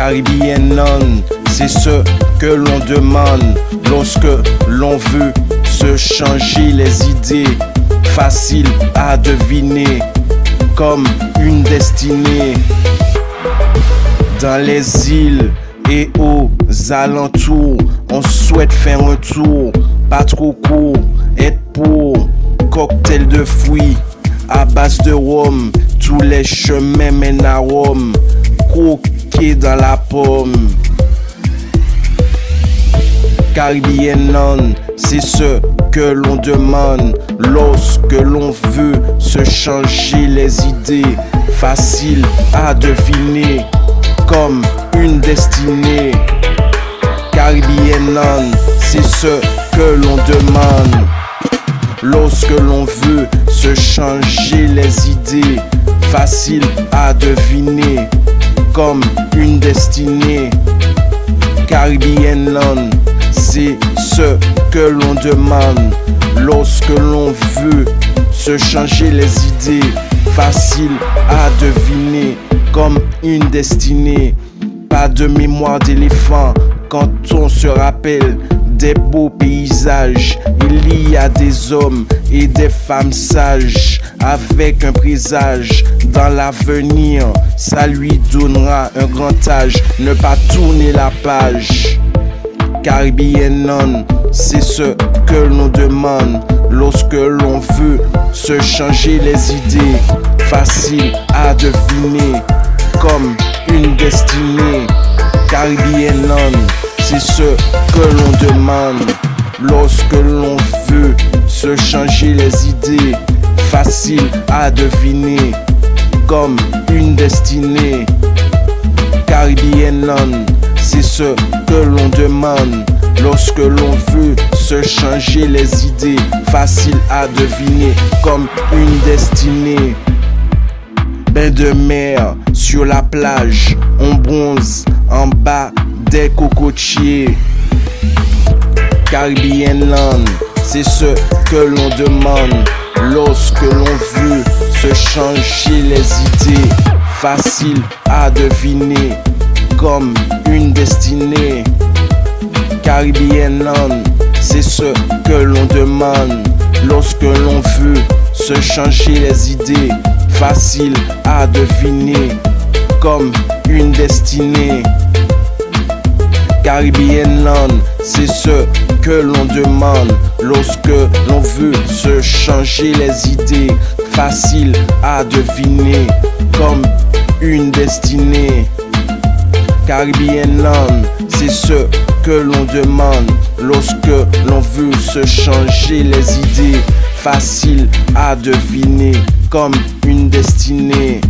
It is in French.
Caribbean, c'est ce que l'on demande lorsque l'on veut se changer les idées. Facile à deviner, comme une destinée. Dans les îles et aux alentours, on souhaite faire un tour, pas trop court, être pour cocktail de fruits à base de rhum. Tous les chemins mènent à Rome, croquer dans la pomme. Caribbean, c'est ce que l'on demande lorsque l'on veut se changer les idées. Facile à deviner, comme une destinée. Caribbean, c'est ce que l'on demande lorsque l'on veut se changer les idées. Facile à deviner, comme une destinée. Caribbean, c'est ce que l'on demande lorsque l'on veut se changer les idées. Facile à deviner, comme une destinée. Pas de mémoire d'éléphant quand on se rappelle des beaux paysages. Il y a des hommes et des femmes sages avec un présage dans l'avenir. Ça lui donnera un grand âge. Ne pas tourner la page. Caribbean, c'est ce que l'on demande lorsque l'on veut se changer les idées. Facile à deviner, comme une destinée. Caribbean, c'est ce que l'on demande lorsque l'on veut se changer les idées. Facile à deviner, comme une destinée. Caribbean, c'est ce que l'on demande lorsque l'on veut se changer les idées. Facile à deviner, comme une destinée. Bain de mer sur la plage, on bronze en bas des cocotiers. Caribbean, c'est ce que l'on demande lorsque l'on veut se changer les idées. Facile à deviner, comme une destinée. Caribbean, c'est ce que l'on demande lorsque l'on veut se changer les idées. Facile à deviner, comme une destinée. Caribbean, c'est ce que l'on demande lorsque l'on veut se changer les idées. Facile à deviner, comme une destinée. Caribbean, c'est ce que l'on demande lorsque l'on veut se changer les idées. Facile à deviner, comme une destinée.